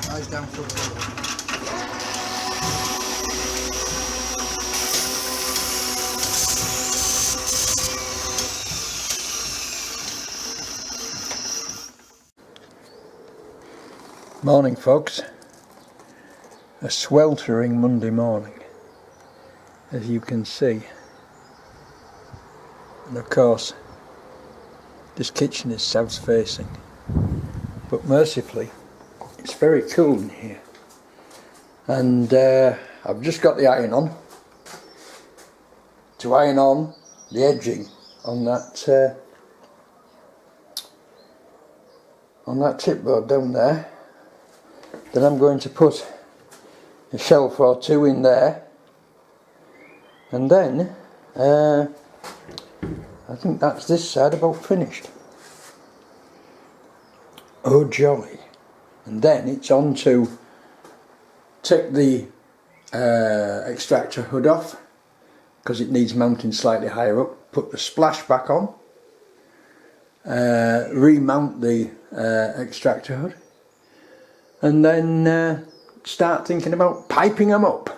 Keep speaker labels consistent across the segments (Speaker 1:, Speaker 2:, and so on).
Speaker 1: Eyes down for the morning, folks. A sweltering Monday morning, as you can see. And of course, this kitchen is south facing, but mercifully it's very cool in here. And I've just got the iron on to iron on the edging on that chipboard down there. Then I'm going to put a shelf or two in there, and then I think that's this side about finished. Oh jolly. And then it's on to take the extractor hood off, because it needs mounting slightly higher up, put the splash back on, remount the extractor hood, and then start thinking about piping them up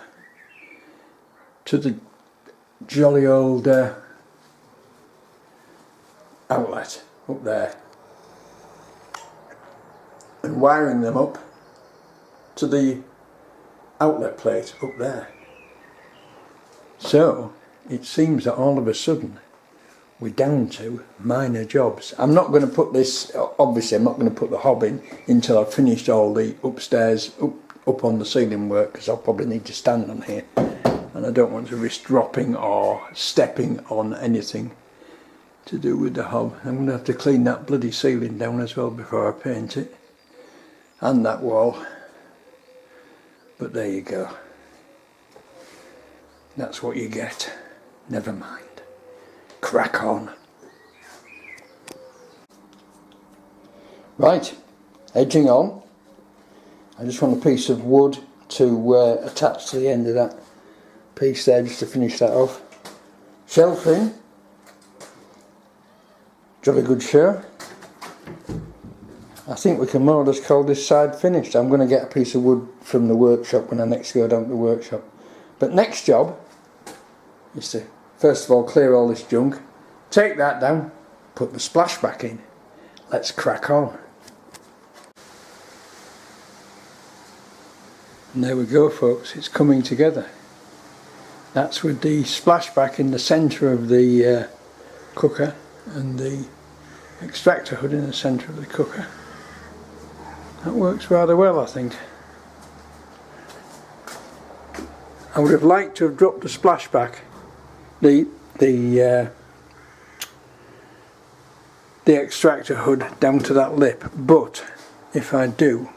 Speaker 1: to the jolly old outlet up there, and wiring them up to the outlet plate up there. So it seems that all of a sudden we're down to minor jobs. I'm not going to put this, obviously I'm not going to put the hob in until I've finished all the upstairs up on the ceiling work, because I'll probably need to stand on here, and I don't want to risk dropping or stepping on anything to do with the hob. I'm going to have to clean that bloody ceiling down as well before I paint it, and that wall. But there you go. That's what you get. Never mind. Crack on. Right, edging on. I just want a piece of wood to attach to the end of that piece there, just to finish that off. Shelving. Jolly good show. I think we can more or less call this side finished. I'm going to get a piece of wood from the workshop when I next go down to the workshop. But next job is to first of all clear all this junk, take that down, put the splash back in. Let's crack on. And there we go, folks, it's coming together. That's with the splash back in the centre of the cooker and the extractor hood in the centre of the cooker. That works rather well, I think. I would have liked to have dropped the splashback, the extractor hood down to that lip, but if I do,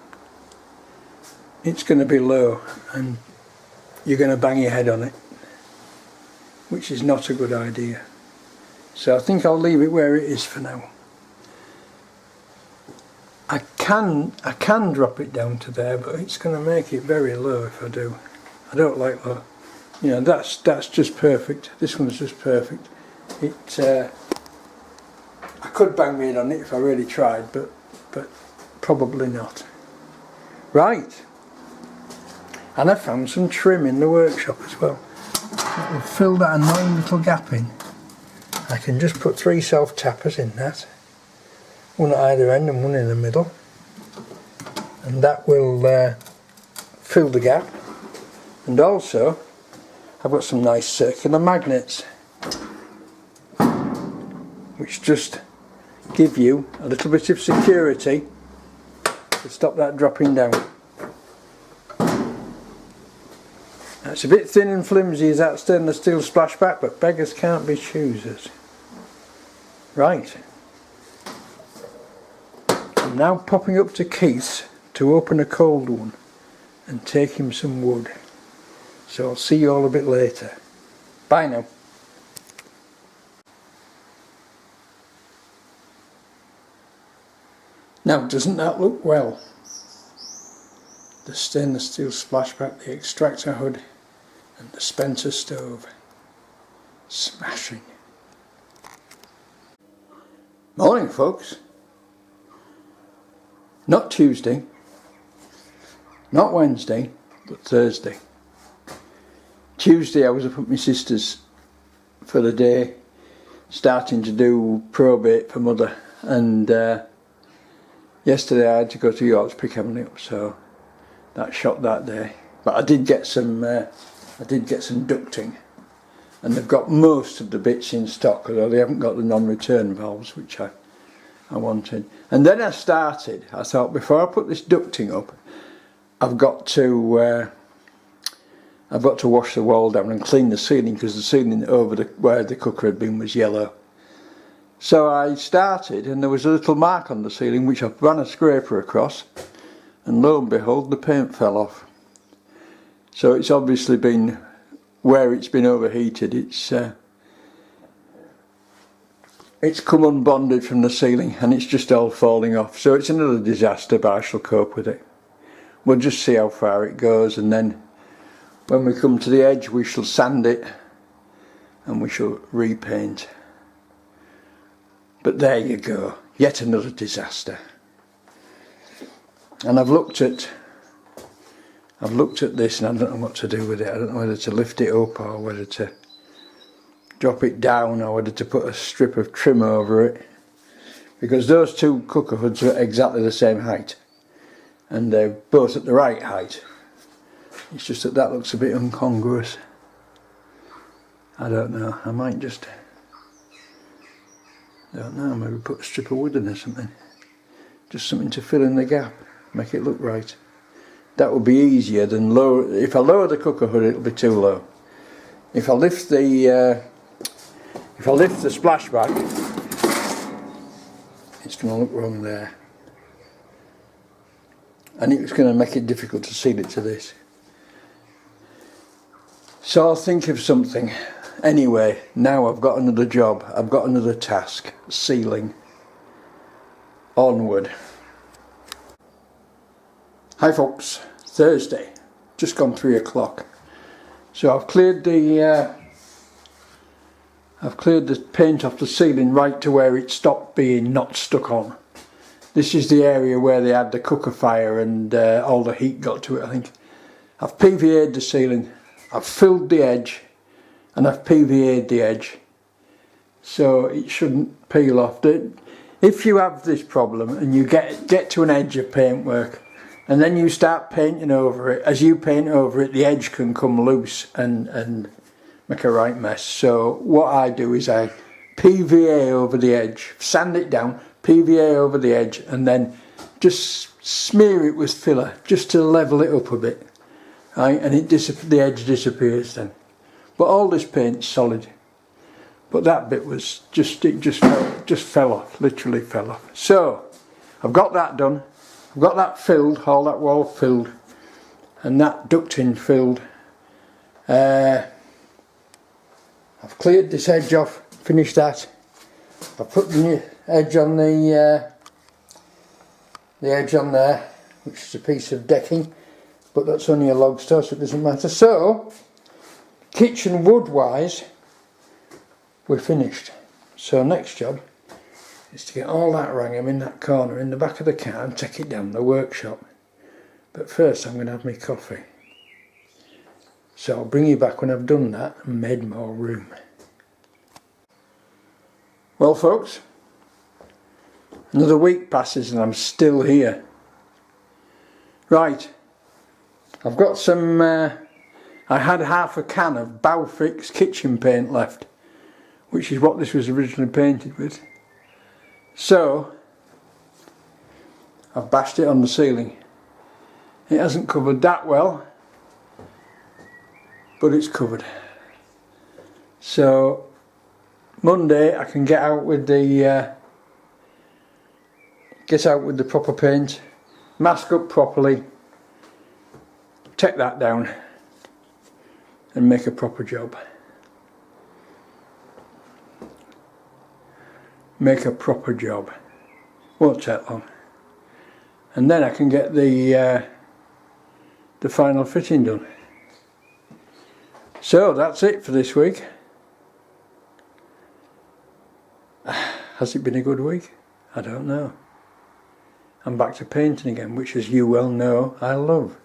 Speaker 1: it's going to be low and you're going to bang your head on it, which is not a good idea. So I think I'll leave it where it is for now. I can drop it down to there, but it's going to make it very low if I do. I don't like low. You know, that's just perfect. This one's just perfect. I could bang my head on it if I really tried, but probably not. Right. And I found some trim in the workshop as well. That will fill that annoying little gap in. I can just put 3 self-tappers in that. One at either end and one in the middle, and that will fill the gap. And also I've got some nice circular magnets which just give you a little bit of security to stop that dropping down. It's a bit thin and flimsy as that stainless steel splashback, but beggars can't be choosers. Right. I'm now popping up to Keith's to open a cold one and take him some wood. So I'll see you all a bit later. Bye now. Now, doesn't that look well? The stainless steel splashback, the extractor hood and the Spencer stove. Smashing. Morning, folks. Not Tuesday, Not Wednesday, but Thursday. Tuesday I was up at my sister's for the day, starting to do probate for mother, and yesterday I had to go to York to pick Emily up, so that shot that day. But I did get some ducting, and they've got most of the bits in stock, although they haven't got the non-return valves, which I wanted. And then I thought, before I put this ducting up, I've got to wash the wall down and clean the ceiling, because the ceiling over where the cooker had been was yellow. So I started, and there was a little mark on the ceiling which I ran a scraper across, and lo and behold, the paint fell off. So it's obviously been, where it's been overheated, it's come unbonded from the ceiling, and it's just all falling off. So it's another disaster, but I shall cope with it. We'll just see how far it goes, and then when we come to the edge we shall sand it and we shall repaint. But there you go, yet another disaster. And I've looked at this, and I don't know what to do with it. I don't know whether to lift it up or whether to drop it down or whether to put a strip of trim over it, because those two cooker hoods are exactly the same height and they're both at the right height. It's just that looks a bit incongruous. I don't know, I might just, I don't know, maybe put a strip of wood in or something, just something to fill in the gap, make it look right. That would be easier than lower. If I lower the cooker hood, it'll be too low. If I lift the splashback, it's going to look wrong there, and it's going to make it difficult to seal it to this. So I'll think of something. Anyway, now I've got another job. I've got another task: sealing. Onward. Hi folks, Thursday, just gone 3 o'clock. So I've cleared the paint off the ceiling right to where it stopped being not stuck on. This is the area where they had the cooker fire and all the heat got to it, I think. I've PVA'd the ceiling, I've filled the edge, and I've PVA'd the edge, so it shouldn't peel off. If you have this problem and you get to an edge of paintwork, and then you start painting over it, as you paint over it, the edge can come loose and make a right mess. So what I do is I PVA over the edge, sand it down, PVA over the edge, and then just smear it with filler just to level it up a bit, right? And the edge disappears then. But all this paint's solid. But that bit was just fell off, literally fell off. So I've got that done. I've got that filled, all that wall filled, and that ducting filled. I've cleared this edge off, finished that. I've put the edge on the edge on there, which is a piece of decking, but that's only a log store, so it doesn't matter. So, kitchen wood wise, we're finished. So next job is to get all that rangum in that corner in the back of the car and take it down the workshop. But first I'm going to have my coffee. So I'll bring you back when I've done that and made more room. Well folks, another week passes and I'm still here. Right, I've got some, I had half a can of Bowfix kitchen paint left, which is what this was originally painted with. So, I've bashed it on the ceiling. It hasn't covered that well, but it's covered. So, Monday I can get out with the proper paint, mask up properly, take that down, and make a proper job. Make a proper job. Won't take long. And then I can get the final fitting done. So that's it for this week. Has it been a good week? I don't know. I'm back to painting again, which as you well know I love.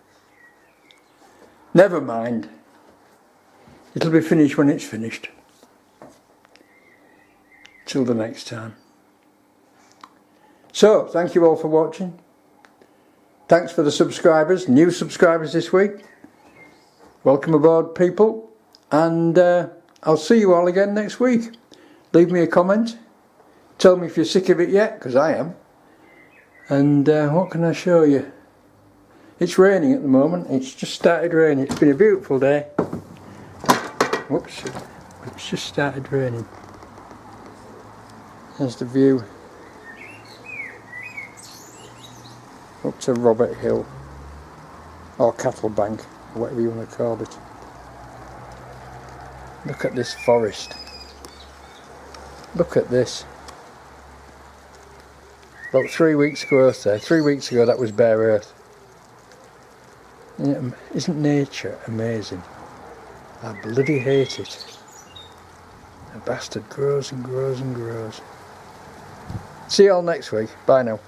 Speaker 1: Never mind. It'll be finished when it's finished. Till the next time. So, thank you all for watching. Thanks for the subscribers, new subscribers this week. Welcome aboard, people. And I'll see you all again next week. Leave me a comment. Tell me if you're sick of it yet, because I am. And what can I show you? It's raining at the moment. It's just started raining. It's been a beautiful day. Whoops. It's just started raining. There's the view. Up to Robert Hill. Or Cattle Bank, or whatever you want to call it. Look at this forest. Look at this. About 3 weeks growth there. 3 weeks ago that was bare earth. Isn't nature amazing? I bloody hate it. The bastard grows and grows and grows. See you all next week. Bye now.